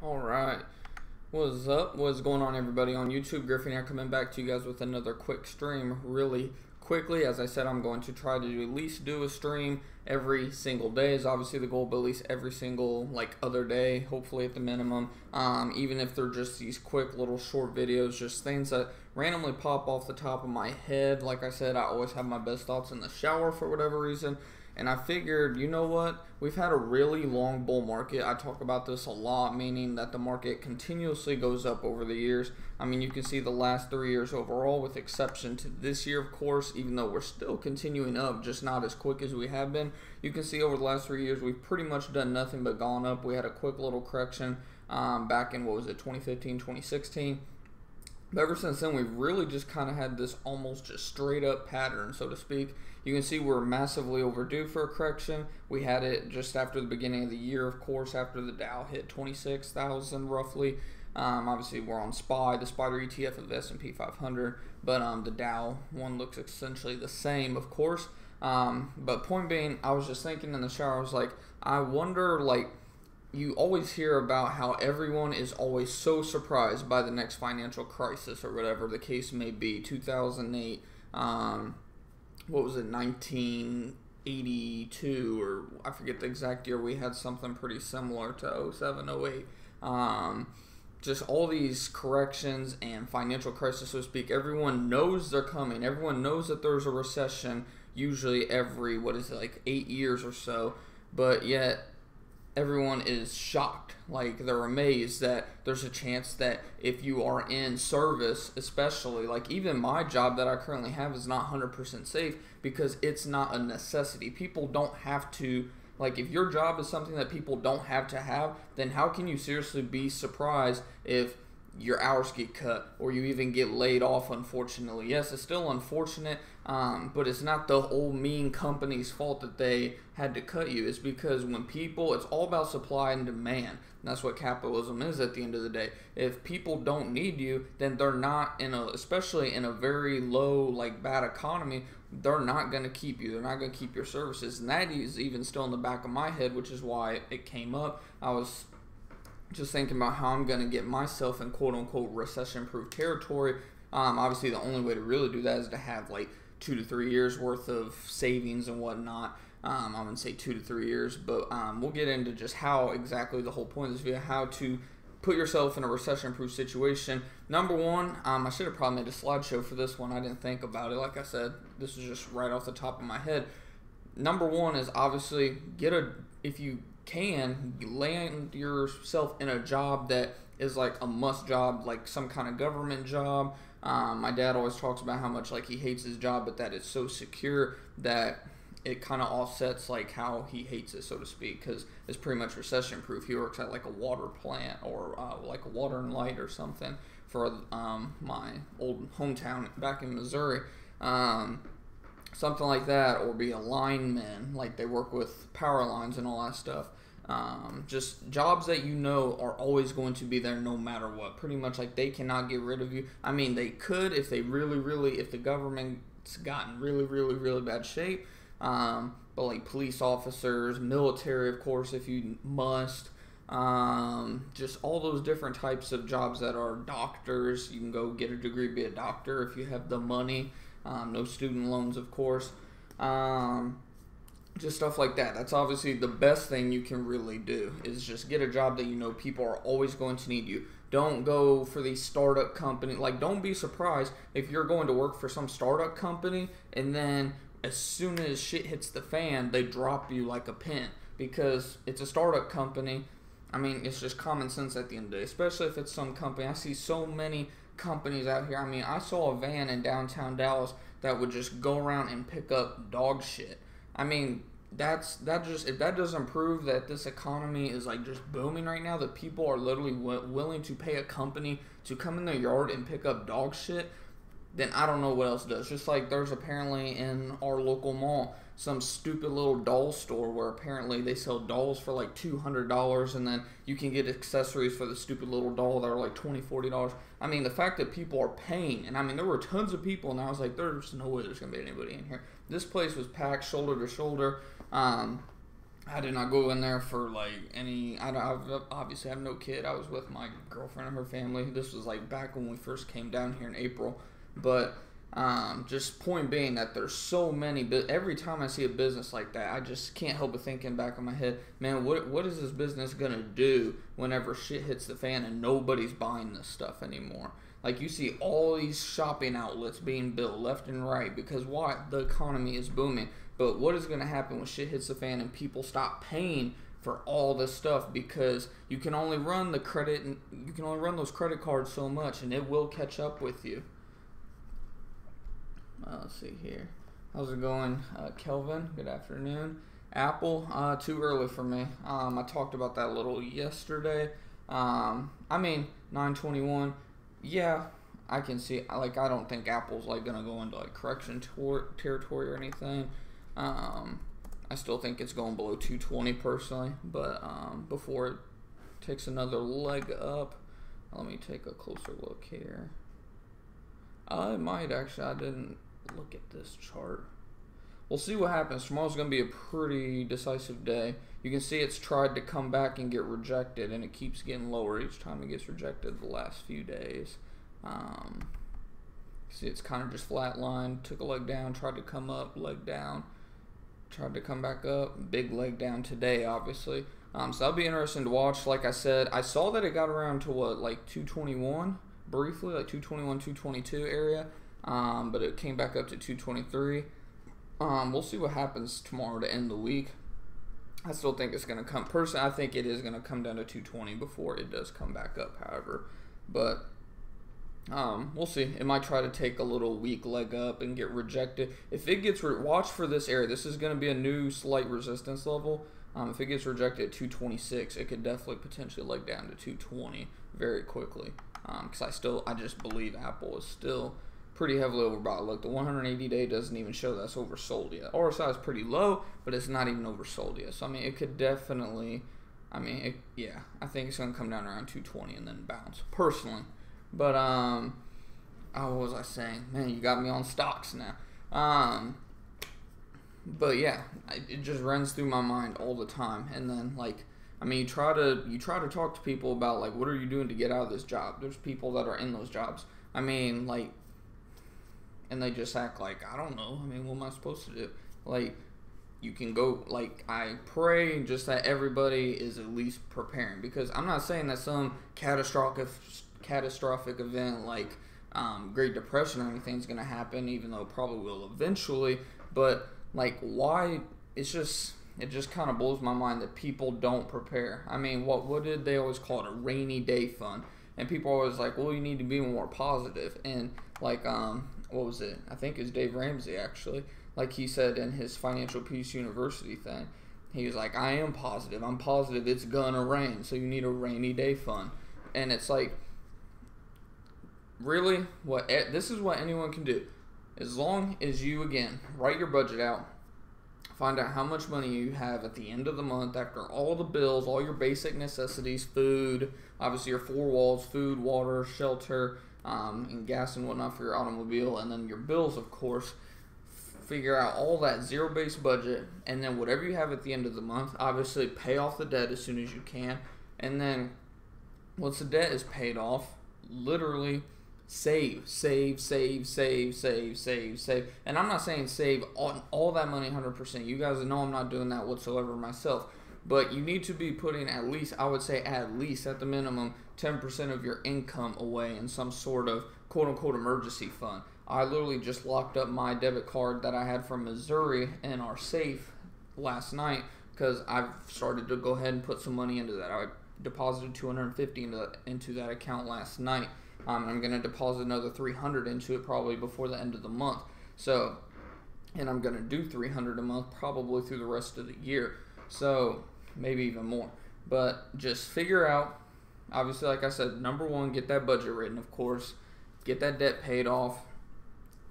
Alright, what's up? What's going on, everybody on YouTube? Griffin here, coming back to you guys with another quick stream really quickly. As I said, I'm going to try to at least do a stream every single day is obviously the goal, but at least every single other day, hopefully at the minimum. Even if they're just these quick little short videos, just things that randomly pop off the top of my head. Like I said, I always have my best thoughts in the shower for whatever reason. And I figured, you know what, we've had a really long bull market. I talk about this a lot, meaning that the market continuously goes up over the years. I mean, you can see the last 3 years overall, with exception to this year, of course, even though we're still continuing up, just not as quick as we have been. You can see over the last 3 years, we've pretty much done nothing but gone up. We had a quick little correction back in, 2015, 2016. But ever since then, we've really just kind of had this almost just straight up pattern, so to speak. You can see we're massively overdue for a correction. We had it just after the beginning of the year, of course, after the Dow hit 26,000 roughly. Obviously, we're on SPY, the spider ETF of the S&P 500, but the Dow one looks essentially the same, of course. But point being, I was just thinking in the shower, I was like, I wonder, you always hear about how everyone is always so surprised by the next financial crisis or whatever the case may be. 2008, what was it, 1982, or I forget the exact year, we had something pretty similar to 07, 08. Just all these corrections and financial crisis, so to speak. Everyone knows they're coming. Everyone knows that there's a recession usually every, 8 years or so, but yet everyone is shocked. They're amazed that there's a chance that if you are in service, especially, even my job that I currently have is not 100% safe because it's not a necessity. People don't have to, if your job is something that people don't have to have, then how can you seriously be surprised if your hours get cut or you even get laid off, unfortunately? Yes, it's still unfortunate, but it's not the whole mean company's fault that they had to cut you. It's because when people, it's all about supply and demand. And that's what capitalism is at the end of the day. If people don't need you, then they're not especially in a very low, bad economy, they're not going to keep you. They're not going to keep your services. And that is even still in the back of my head, which is why it came up. I was just thinking about how I'm going to get myself in quote-unquote recession-proof territory. Obviously, the only way to really do that is to have 2 to 3 years worth of savings and whatnot. I'm going to say 2 to 3 years, but we'll get into just how exactly the whole point of this video, how to put yourself in a recession-proof situation. Number one, I should have probably made a slideshow for this one. I didn't think about it. Like I said, this is just right off the top of my head. Number one is obviously if you can, land yourself in a job that is a must job, some kind of government job. My dad always talks about how much he hates his job, but that it's so secure that it kind of offsets how he hates it, so to speak, because it's pretty much recession proof. He works at a water plant or a water and light or something for my old hometown back in Missouri. Something like that, or be a lineman, they work with power lines and all that stuff. Just jobs that are always going to be there no matter what. Pretty much they cannot get rid of you. I mean, they could if they if the government's gotten really bad shape. But police officers, military, of course, if you must. Just all those different types of jobs that are doctors. You can go get a degree, be a doctor if you have the money. No student loans, of course. Just stuff like that. That's obviously the best thing you can really do, is just get a job that people are always going to need you. Don't go for these startup company. Don't be surprised if you're going to work for some startup company and then as soon as shit hits the fan, they drop you like a pin because it's a startup company. I mean, it's just common sense at the end of the day, especially if it's some company. I see so many companies out here. I mean, I saw a van in downtown Dallas that would just go around and pick up dog shit. I mean, if that doesn't prove that this economy is just booming right now, that people are literally willing to pay a company to come in their yard and pick up dog shit, then I don't know what else does. Just there's apparently in our local mall some stupid little doll store where apparently they sell dolls for $200, and then you can get accessories for the stupid little doll that are $20, $40. I mean, the fact that people are paying, and I mean, there were tons of people, and I was there's no way there's going to be anybody in here. This place was packed shoulder to shoulder. I did not go in there for like any. I obviously have no kid. I was with my girlfriend and her family. This was like back when we first came down here in April. But just point being that there's so many. But every time I see a business like that, I just can't help but thinking back in my head, man, what is this business gonna do whenever shit hits the fan and nobody's buying this stuff anymore? Like, you see all these shopping outlets being built left and right because why? The economy is booming. But what is going to happen when shit hits the fan and people stop paying for all this stuff because you can only run the credit and you can only run those credit cards so much and it will catch up with you. Let's see here. How's it going, Kelvin? Good afternoon. Apple, too early for me. I talked about that a little yesterday. I mean, 921. Yeah, I can see. Like, I don't think Apple's like gonna go into like correction territory or anything. I still think it's going below 220 personally, but before it takes another leg up, let me take a closer look here. It might actually. I didn't look at this chart. We'll see what happens. Tomorrow's going to be a pretty decisive day. You can see it's tried to come back and get rejected, and it keeps getting lower each time it gets rejected the last few days. See, it's kind of just flatlined. Took a leg down, tried to come up, leg down. Tried to come back up. Big leg down today, obviously. So that'll be interesting to watch. Like I said, I saw that it got around to what, like 221 briefly, like 221, 222 area. But it came back up to 223. We'll see what happens tomorrow to end the week. I still think it's going to come. Personally, I think it is going to come down to 220 before it does come back up, however. But we'll see. It might try to take a little weak leg up and get rejected. If it gets watch for this area. This is going to be a new slight resistance level. If it gets rejected at 226, it could definitely potentially leg down to 220 very quickly. Because I just believe Apple is still pretty heavily overbought. Look, the 180-day doesn't even show that's oversold yet. RSI is pretty low, but it's not even oversold yet. So, I mean, it could definitely, yeah, I think it's going to come down around 220 and then bounce, personally. But, what was I saying? Man, you got me on stocks now. But, yeah, it just runs through my mind all the time. And then, like, you try to talk to people about, like, what are you doing to get out of this job? There's people that are in those jobs. Like, and they just act like, I don't know. What am I supposed to do? Like, you can go, like, I pray just that everybody is at least preparing. Because I'm not saying that some catastrophic event like Great Depression or anything is going to happen, even though it probably will eventually. But, like, why? It just kind of blows my mind that people don't prepare. What did they always call it? A rainy day fund. And people are always like, well, you need to be more positive. And, like, what was it? I think it was Dave Ramsey, actually. Like he said in his Financial Peace University thing. He was like, I am positive. I'm positive it's gonna rain, so you need a rainy day fund. And it's like, really? This is what anyone can do. As long as you, again, write your budget out, find out how much money you have at the end of the month after all the bills, all your basic necessities, food, obviously your four walls, food, water, shelter, and gas and whatnot for your automobile, and then your bills, of course. Figure out all that zero-based budget, and then whatever you have at the end of the month, obviously pay off the debt as soon as you can, and then once the debt is paid off, literally save. And I'm not saying save all that money 100%. You guys know I'm not doing that whatsoever myself. But you need to be putting at least, I would say at least at the minimum, 10% of your income away in some sort of quote-unquote emergency fund. I literally just locked up my debit card that I had from Missouri in our safe last night because I've started to go ahead and put some money into that. I deposited $250 into that account last night. I'm going to deposit another $300 into it probably before the end of the month. So, and I'm going to do $300 a month probably through the rest of the year. So, maybe even more. But just figure out, obviously, like I said, number one, get that budget written, of course. Get that debt paid off.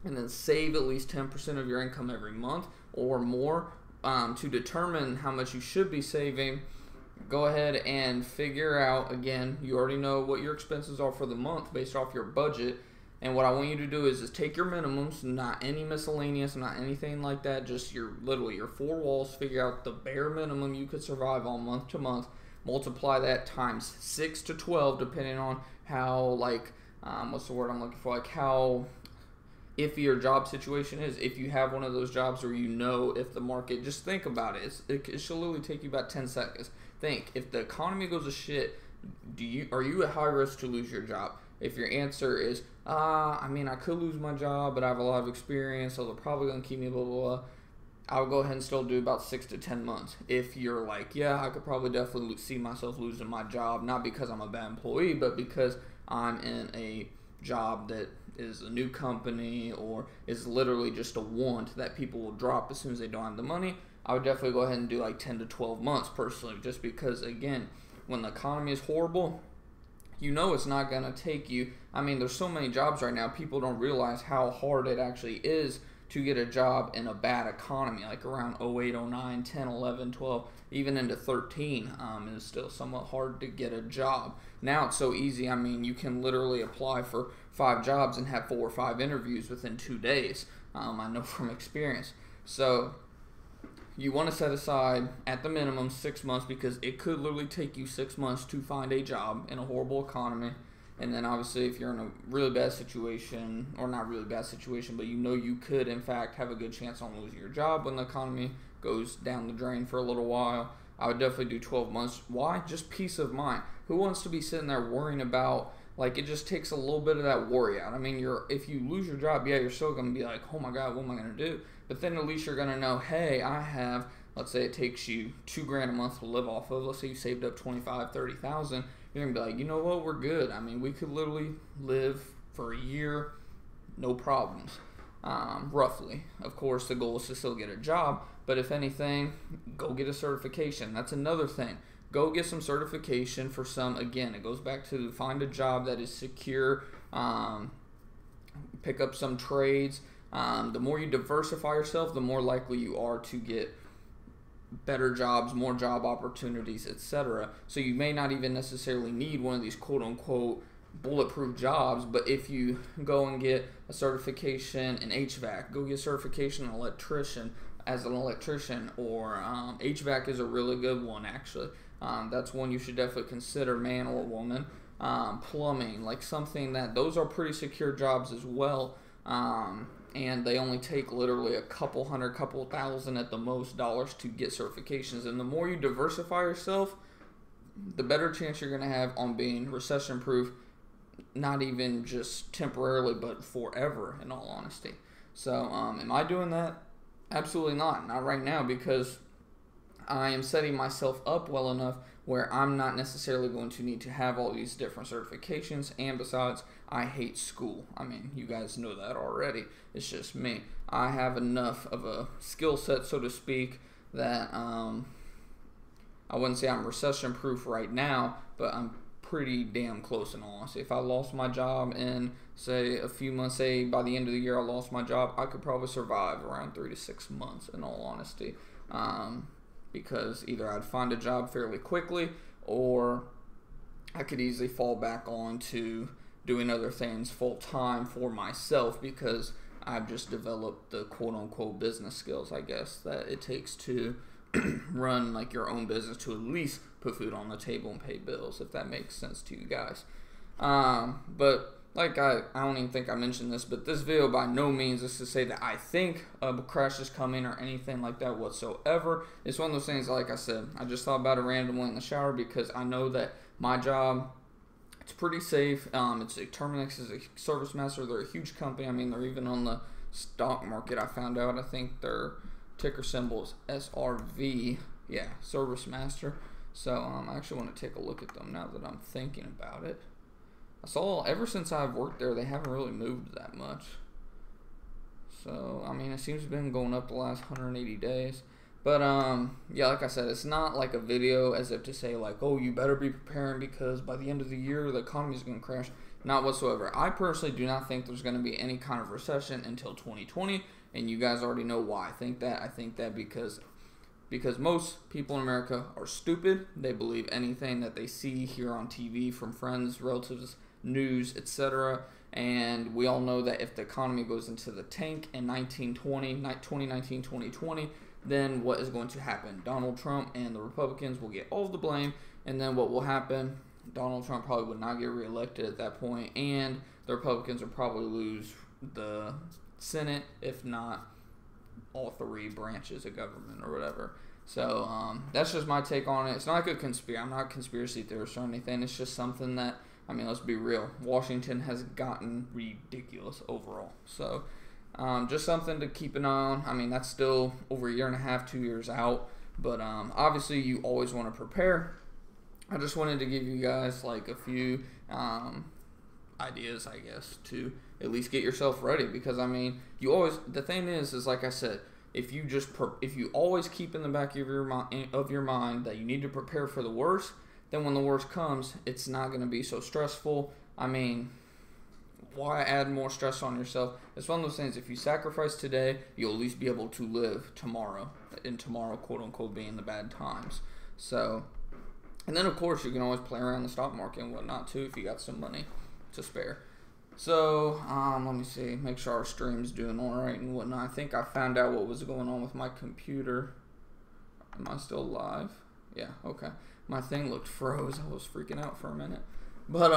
And then save at least 10% of your income every month or more. To determine how much you should be saving, go ahead and figure out, again, you already know what your expenses are for the month based off your budget. And what I want you to do is take your minimums, not any miscellaneous, not anything like that, just literally your four walls, figure out the bare minimum you could survive on month to month, multiply that times 6 to 12, depending on how, like, what's the word I'm looking for, like how iffy your job situation is. If you have one of those jobs where you know if the market, just think about it. It should literally take you about 10 seconds. Think, if the economy goes to shit, are you at high risk to lose your job? If your answer is, I mean, I could lose my job, but I have a lot of experience, so they're probably going to keep me, blah, blah, blah, I'll go ahead and still do about 6 to 10 months. If you're like, yeah, I could probably definitely see myself losing my job, not because I'm a bad employee, but because I'm in a job that is a new company or is literally just a want that people will drop as soon as they don't have the money, I would definitely go ahead and do like 10 to 12 months personally, just because, again, when the economy is horrible, you know it's not going to take you. I mean, there's so many jobs right now, people don't realize how hard it actually is to get a job in a bad economy, like around 08, 09, 10, 11, 12, even into 13, is still somewhat hard to get a job. Now it's so easy. I mean, you can literally apply for 5 jobs and have 4 or 5 interviews within 2 days. I know from experience. So you want to set aside at the minimum 6 months, because it could literally take you 6 months to find a job in a horrible economy. And then obviously if you're in a really bad situation, or not really bad situation, but you know you could in fact have a good chance on losing your job when the economy goes down the drain for a little while, I would definitely do 12 months. Why? Just peace of mind. Who wants to be sitting there worrying about, like, it just takes a little bit of that worry out. I mean, if you lose your job, yeah, you're still going to be like, oh my God, what am I going to do? But then at least you're going to know, hey, I have, let's say it takes you $2,000 a month to live off of. Let's say you saved up 25, 30,000. You're going to be like, you know what, we're good. I mean, we could literally live for a year, no problems, roughly. Of course, the goal is to still get a job, but if anything, go get a certification. That's another thing. Go get some certification for some, again, it goes back to find a job that is secure, pick up some trades. The more you diversify yourself, the more likely you are to get better jobs, more job opportunities, etc. So you may not even necessarily need one of these quote-unquote bulletproof jobs, but if you go and get a certification in HVAC, go get a certification as an electrician, or HVAC is a really good one, actually. That's one you should definitely consider, man or woman. Plumbing, like something that, those are pretty secure jobs as well. And they only take literally a couple hundred, couple thousand at the most dollars to get certifications. And the more you diversify yourself, the better chance you're going to have on being recession proof, not even just temporarily, but forever, in all honesty. So, am I doing that? Absolutely not. Not right now, because I am setting myself up well enough where I'm not necessarily going to need to have all these different certifications. And besides, I hate school. I mean, you guys know that already. It's just me. I have enough of a skill set, so to speak, that I wouldn't say I'm recession proof right now, but I'm pretty damn close in all honesty. If I lost my job in, say, a few months, say by the end of the year I lost my job, I could probably survive around 3 to 6 months in all honesty. Because either I'd find a job fairly quickly, or I could easily fall back on to doing other things full time for myself, because I've just developed the quote-unquote business skills, I guess, that it takes to run like your own business, to at least put food on the table and pay bills, if that makes sense to you guys. But like I don't even think I mentioned this, but this video by no means is to say that I think a crash is coming or anything like that whatsoever. It's one of those things, like I said, I just thought about it randomly in the shower, because I know that my job, it's pretty safe. Terminix is a service master. They're a huge company. I mean, they're even on the stock market. I found out. I think their ticker symbol is SRV. Yeah, Service Master. So I actually want to take a look at them now that I'm thinking about it. I saw, ever since I've worked there, they haven't really moved that much. So, I mean, it seems to have been going up the last 180 days. But, yeah, like I said, it's not like a video as if to say, like, oh, you better be preparing because by the end of the year, the economy is going to crash. Not whatsoever. I personally do not think there's going to be any kind of recession until 2020, and you guys already know why I think that. I think that because most people in America are stupid. They believe anything that they see, hear on TV from friends, relatives, news, etc., And we all know that if the economy goes into the tank in 2019, 2020, then what is going to happen? Donald Trump and the Republicans will get all of the blame, and then what will happen? Donald Trump probably would not get reelected at that point, and the Republicans would probably lose the Senate, if not all three branches of government or whatever. So that's just my take on it. It's not like a conspiracy. I'm not a conspiracy theorist or anything. It's just something that, I mean, let's be real. Washington has gotten ridiculous overall. So just something to keep an eye on. I mean, that's still over a year and a half, 2 years out. But obviously, you always want to prepare. I just wanted to give you guys like a few ideas, I guess, to at least get yourself ready. Because, I mean, the thing is like I said, if you always keep in the back of your mind that you need to prepare for the worst, then when the worst comes, it's not going to be so stressful. I mean, why add more stress on yourself? It's one of those things, if you sacrifice today, you'll at least be able to live tomorrow, and tomorrow, quote unquote, being the bad times. So, and then of course, you can always play around the stock market and whatnot too if you got some money to spare. So, let me see, make sure our stream's doing alright and whatnot. I think I found out what was going on with my computer. Am I still live? Yeah, okay. My thing looked froze. I was freaking out for a minute. But,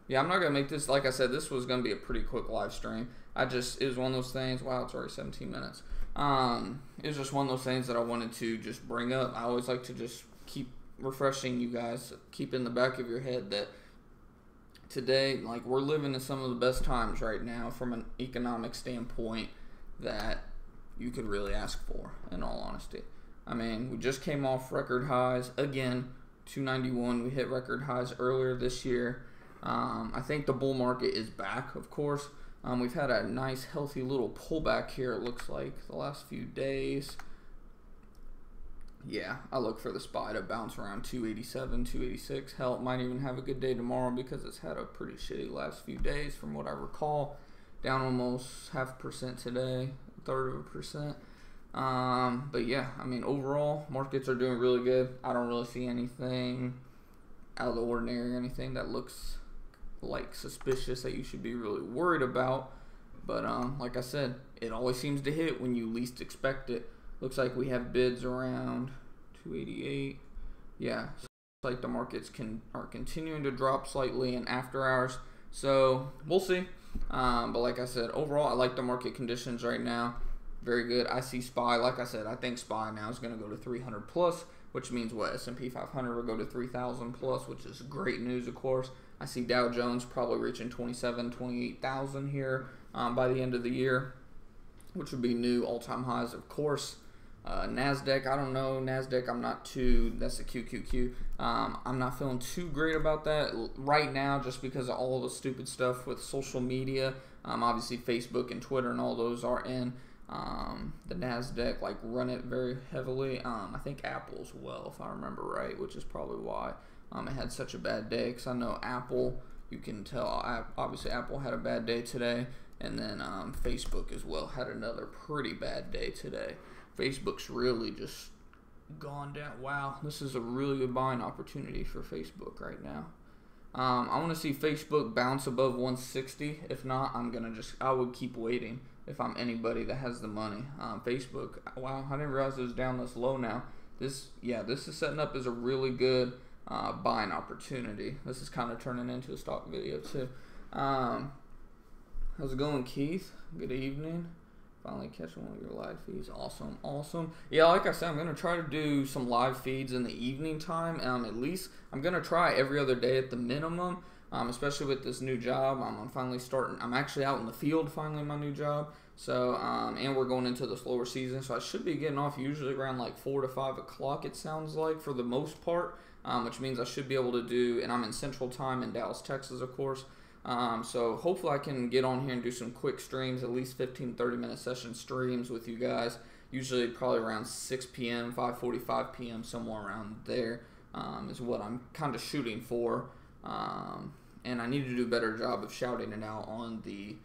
yeah, I'm not going to make this, like I said, this was going to be a pretty quick live stream. It was one of those things, wow, it's already 17 minutes. It was just one of those things that I wanted to just bring up. I always like to just keep refreshing you guys, keep in the back of your head that today, like, we're living in some of the best times right now from an economic standpoint that you could really ask for, in all honesty. I mean, we just came off record highs. Again, 291, we hit record highs earlier this year. I think the bull market is back, of course. We've had a nice, healthy little pullback here, it looks like, the last few days. Yeah, I look for the SPY to bounce around 287, 286. Hell, it might even have a good day tomorrow because it's had a pretty shitty last few days from what I recall. Down almost 0.5% today, 1/3%. But yeah, I mean, overall, markets are doing really good. I don't really see anything out of the ordinary or anything that looks like suspicious that you should be really worried about. But like I said, it always seems to hit when you least expect it. Looks like we have bids around 288. Yeah, so it's like the markets are continuing to drop slightly in after hours. So we'll see. But like I said, overall, I like the market conditions right now. Very good. I see SPY. Like I said, I think SPY now is going to go to 300 plus, which means what? S&P 500 will go to 3,000 plus, which is great news, of course. I see Dow Jones probably reaching 27, 28,000 here by the end of the year, which would be new all-time highs, of course. NASDAQ, I don't know. NASDAQ, that's the QQQ. I'm not feeling too great about that right now just because of all the stupid stuff with social media. Obviously, Facebook and Twitter and all those are in the NASDAQ, like, run it very heavily. I think Apple as well, if I remember right, which is probably why it had such a bad day. Because I know Apple, you can tell, obviously Apple had a bad day today. And then Facebook as well had another pretty bad day today. Facebook's really just gone down. Wow, this is a really good buying opportunity for Facebook right now. I want to see Facebook bounce above 160. If not, I would keep waiting if I'm anybody that has the money. Facebook, wow, I didn't realize it was down this low now. This is setting up as a really good buying opportunity. This is kind of turning into a stock video too. How's it going, Keith? Good evening. Finally catching one of your live feeds. Awesome. Yeah, like I said, I'm going to try to do some live feeds in the evening time. At least I'm going to try every other day at the minimum, especially with this new job. I'm actually out in the field finally in my new job. So, and we're going into the slower season. So I should be getting off usually around like 4 to 5 o'clock, it sounds like, for the most part, which means I should be able to do, and I'm in Central Time in Dallas, Texas, of course. So hopefully I can get on here and do some quick streams, at least 15-30 minute session streams with you guys, usually probably around 6 p.m., 5:45 p.m., somewhere around there is what I'm kind of shooting for, and I need to do a better job of shouting it out on the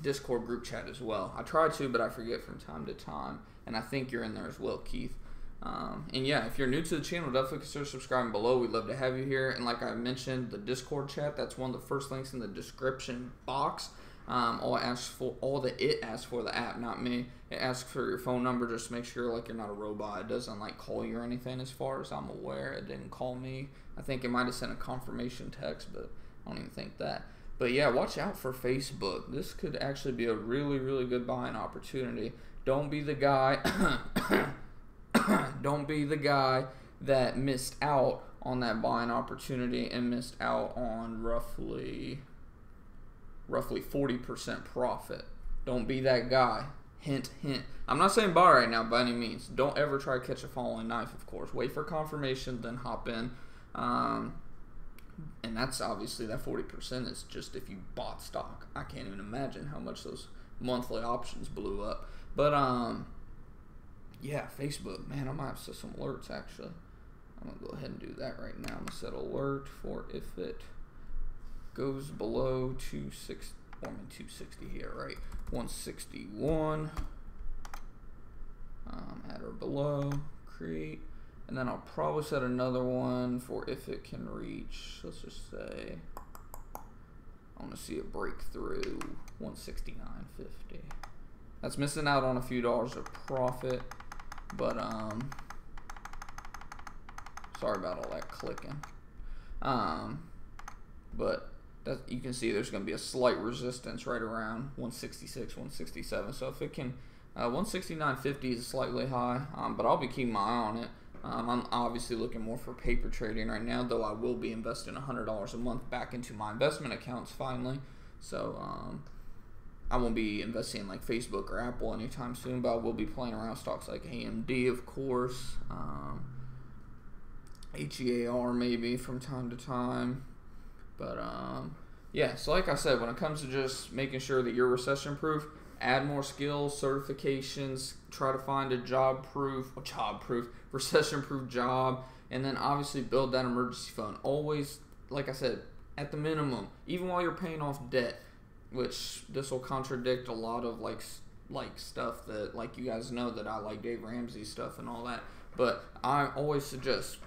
Discord group chat as well. I try to, but I forget from time to time, and I think you're in there as well, Keith. And yeah, if you're new to the channel, definitely consider subscribing below. We'd love to have you here. And like I mentioned, the Discord chat, that's one of the first links in the description box. All it asks for, the app, not me. It asks for your phone number, just to make sure like you're not a robot. It doesn't like call you or anything, as far as I'm aware. It didn't call me. I think it might have sent a confirmation text, but I don't even think that. But yeah, watch out for Facebook. This could actually be a really, really good buying opportunity. Don't be the guy don't be the guy that missed out on that buying opportunity and missed out on roughly 40% profit. Don't be that guy. Hint, hint. I'm not saying buy right now by any means. Don't ever try to catch a falling knife, of course. Wait for confirmation, then hop in. And that's obviously, that 40% is just if you bought stock. I can't even imagine how much those monthly options blew up. But yeah, Facebook, man, I might have set some alerts actually. I'm gonna go ahead and do that right now. I'm gonna set alert for if it goes below 260 here, right? 161. At or below, create. And then I'll probably set another one for if it can reach, let's just say, I want to see it break through 169.50. That's missing out on a few dollars of profit, but sorry about all that clicking. But that, you can see there's going to be a slight resistance right around 166, 167. So if it can, 169.50 is slightly high, but I'll be keeping my eye on it. I'm obviously looking more for paper trading right now, though I will be investing $100 a month back into my investment accounts finally. So I won't be investing in like Facebook or Apple anytime soon, but I will be playing around stocks like AMD, of course, HEAR maybe from time to time. But yeah, so like I said, when it comes to just making sure that you're recession proof, add more skills, certifications, try to find a recession proof job, and then obviously build that emergency fund. Always, like I said, at the minimum, even while you're paying off debt, which this will contradict a lot of like stuff that, like, you guys know that I like Dave Ramsey stuff and all that, but I always suggest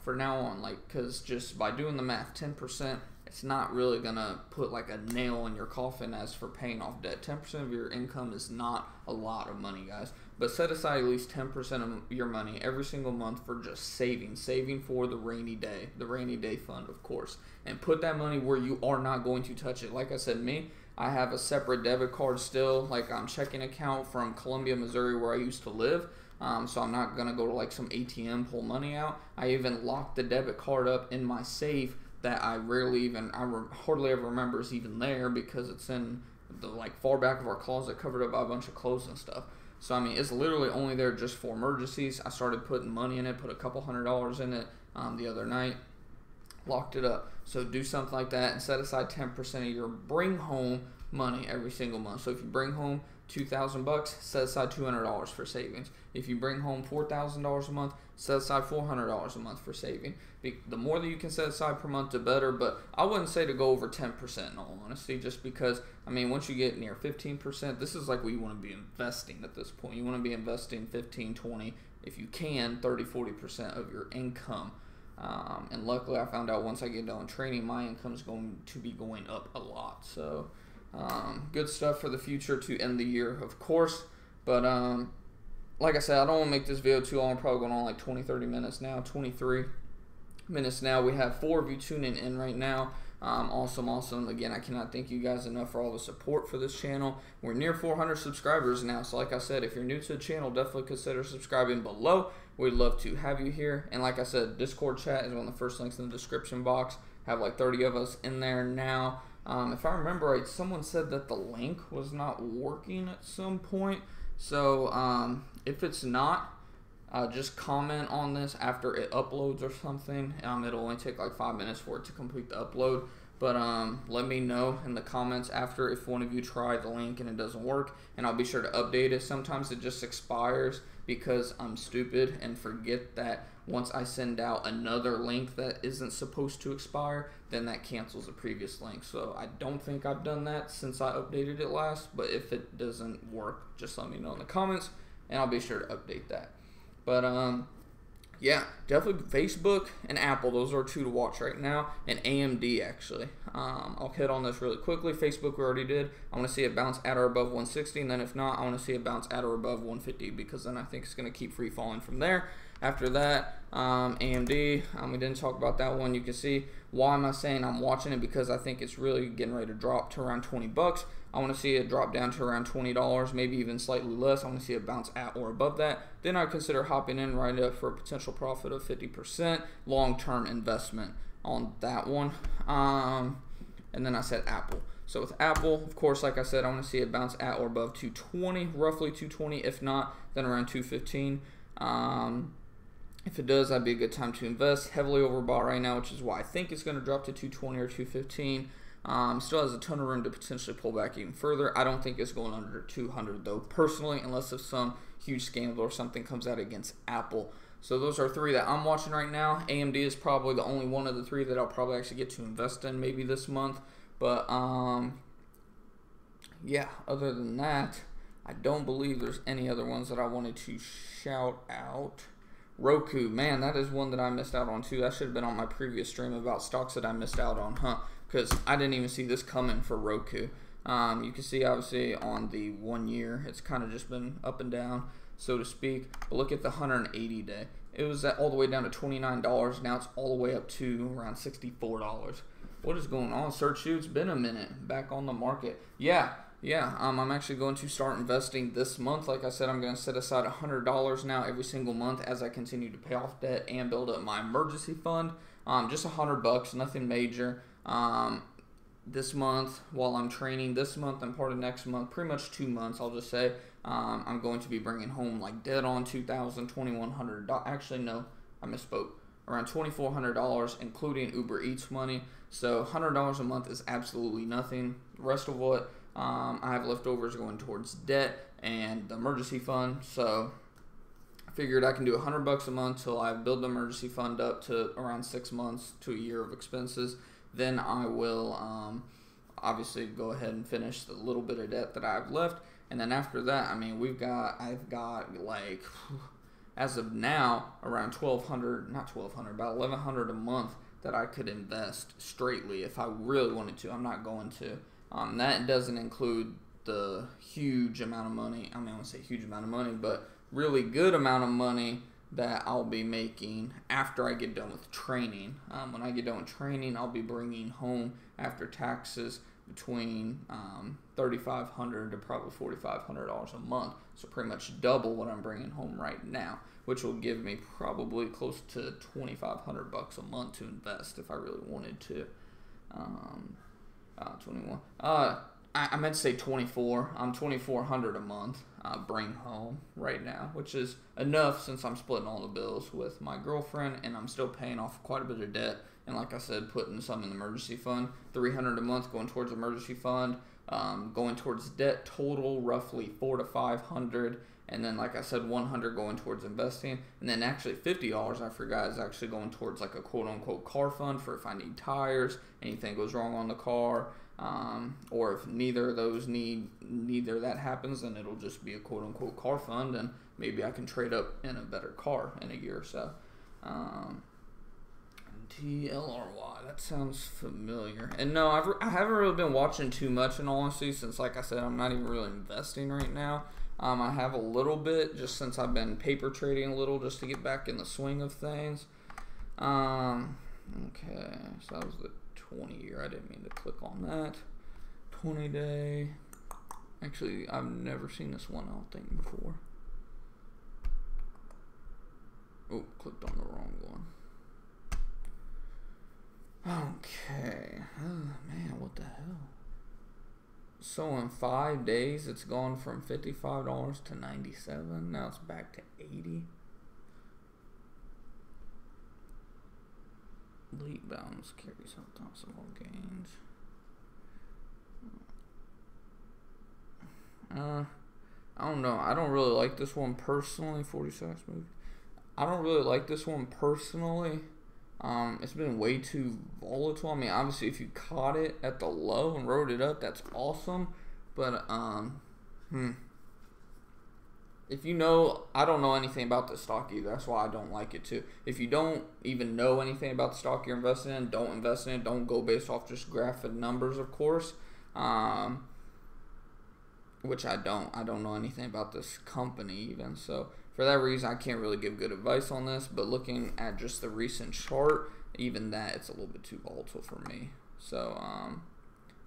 from now on, like, because just by doing the math, 10%, it's not really gonna put like a nail in your coffin as for paying off debt. 10% of your income is not a lot of money, guys, but set aside at least 10% of your money every single month for just saving for the rainy day fund, of course, and put that money where you are not going to touch it. Like I said, I have a separate debit card still, like checking account from Columbia, Missouri, where I used to live. So I'm not gonna go to like some ATM, pull money out. I even locked the debit card up in my safe that I hardly ever remember is even there, because it's in the like far back of our closet, covered up by a bunch of clothes and stuff. So I mean, it's literally only there just for emergencies. I started putting money in it, put a couple $100s in it the other night, locked it up. So do something like that and set aside 10% of your bring home money every single month. So if you bring home $2,000, set aside $200 for savings. If you bring home $4,000 a month, set aside $400 a month for saving. The more that you can set aside per month, the better, but I wouldn't say to go over 10% in all honesty, just because, I mean, once you get near 15%, this is like what you want to be investing at this point. You want to be investing 15, 20, if you can, 30, 40% of your income. And luckily I found out once I get done training, my income is going to be going up a lot. So good stuff for the future to end the year, of course. But like I said, I don't want to make this video too long. I'm probably going on like 20-30 minutes now, 23 minutes now. We have 4 of you tuning in right now. Awesome. Again, I cannot thank you guys enough for all the support for this channel. We're near 400 subscribers now, so like I said, if you're new to the channel, definitely consider subscribing below. We'd love to have you here. And like I said, Discord chat is one of the first links in the description box. Have like 30 of us in there now. If I remember right, someone said that the link was not working at some point. So if it's not, just comment on this after it uploads or something. It'll only take like 5 minutes for it to complete the upload. But let me know in the comments after if one of you tried the link and it doesn't work, and I'll be sure to update it. Sometimes it just expires because I'm stupid and forget that once I send out another link that isn't supposed to expire, then that cancels the previous link. So I don't think I've done that since I updated it last, but if it doesn't work, just let me know in the comments and I'll be sure to update that. But yeah, definitely Facebook and Apple. Those are two to watch right now, and AMD actually. I'll hit on this really quickly. Facebook we already did. I want to see it bounce at or above 160, and then if not, I want to see it bounce at or above 150 because then I think it's going to keep free falling from there. After that, AMD, we didn't talk about that one. You can see why am I saying I'm watching it, because I think it's really getting ready to drop to around 20 bucks. I want to see it drop down to around $20, maybe even slightly less. I want to see it bounce at or above that. Then I consider hopping in right up for a potential profit of 50% long-term investment on that one. And then I said Apple. So with Apple, of course, like I said, I want to see it bounce at or above 220, roughly 220. If not, then around 215. If it does, that'd be a good time to invest. Heavily overbought right now, which is why I think it's going to drop to 220 or 215. Still has a ton of room to potentially pull back even further. I don't think it's going under 200 though, personally, unless if some huge scandal or something comes out against Apple. So those are three that I'm watching right now. AMD is probably the only one of the three that I'll probably actually get to invest in maybe this month. But yeah, other than that, I don't believe there's any other ones that I wanted to shout out. Roku, man, that is one that I missed out on too. That should have been on my previous stream about stocks that I missed out on, because I didn't even see this coming for Roku. You can see obviously on the 1 year, it's kind of just been up and down, so to speak. But look at the 180 day. It was all the way down to $29. Now it's all the way up to around $64. What is going on, Search You? It's been a minute. Back on the market. Yeah. I'm actually going to start investing this month. Like I said, I'm going to set aside $100 now every single month as I continue to pay off debt and build up my emergency fund. Just $100, nothing major. This month, while I'm training this month and part of next month, pretty much 2 months, I'll just say, I'm going to be bringing home like dead on $2,000, $2,100. Actually, no, I misspoke. Around $2,400, including Uber Eats money. So $100 a month is absolutely nothing. The rest of what I have leftovers going towards debt and the emergency fund. So I figured I can do $100 a month till I build the emergency fund up to around 6 months to a year of expenses. Then I will obviously go ahead and finish the little bit of debt that I have left. And then after that, I mean, I've got like, as of now, around about $1,100 a month that I could invest straightly if I really wanted to. I'm not going to. That doesn't include the huge amount of money. I mean, I won't say huge amount of money, but really good amount of money that I'll be making after I get done with training. When I get done with training, I'll be bringing home after taxes between $3,500 to probably $4,500 a month. So pretty much double what I'm bringing home right now, which will give me probably close to $2,500 a month to invest if I really wanted to. 21. I meant to say 24. I'm $2,400 a month bring home right now, which is enough since I'm splitting all the bills with my girlfriend, and I'm still paying off quite a bit of debt. And like I said, putting some in the emergency fund, $300 a month going towards emergency fund, going towards debt total roughly $400 to $500. And then, like I said, $100 going towards investing. And then actually $50, I forgot, is actually going towards like a quote-unquote car fund for if I need tires, anything goes wrong on the car. Or if neither of those neither that happens, then it'll just be a quote-unquote car fund. And maybe I can trade up in a better car in a year or so. TLRY, that sounds familiar. And no, I haven't really been watching too much in all honesty, since like I said, I'm not even really investing right now. I have a little bit just since I've been paper trading a little just to get back in the swing of things. Okay, so that was the 20 year. I didn't mean to click on that. 20 day. Actually, I've never seen this one, I don't think, before. Oh, clicked on the wrong one. Okay. Oh, man, what the hell? So in 5 days, it's gone from $55 to $97. Now it's back to $80. Late balance carries sometimes some more gains. I don't know. I don't really like this one personally. 46 movie. I don't really like this one personally. It's been way too volatile. I mean, obviously, if you caught it at the low and rode it up, that's awesome. But, if you know, I don't know anything about the stock either. That's why I don't like it too. If you don't even know anything about the stock you're investing in, don't invest in it. Don't go based off just graphic numbers, of course. Which I don't. I don't know anything about this company even. So for that reason, I can't really give good advice on this. But looking at just the recent chart, even that, it's a little bit too volatile for me. So,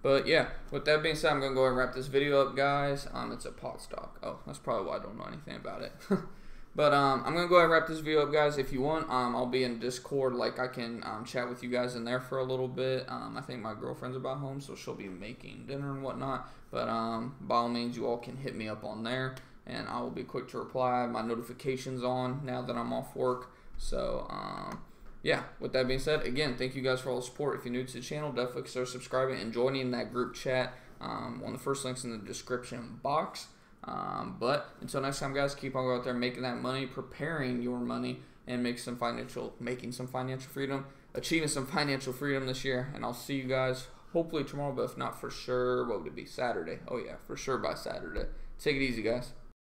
but yeah, with that being said, I'm going to go ahead and wrap this video up, guys. It's a pot stock. Oh, that's probably why I don't know anything about it. But I'm going to go ahead and wrap this video up, guys. If you want, I'll be in Discord. Like, I can chat with you guys in there for a little bit. I think my girlfriend's about home, so she'll be making dinner and whatnot. But by all means, you all can hit me up on there, and I will be quick to reply. I have my notifications on now that I'm off work. So, yeah, with that being said, again, thank you guys for all the support. If you're new to the channel, definitely consider subscribing and joining that group chat. One of the first links in the description box. But until next time, guys, keep on going out there making that money, preparing your money, and making some financial freedom, achieving some financial freedom this year. And I'll see you guys hopefully tomorrow, but if not, for sure, what would it be? Saturday. Oh yeah, for sure by Saturday. Take it easy, guys.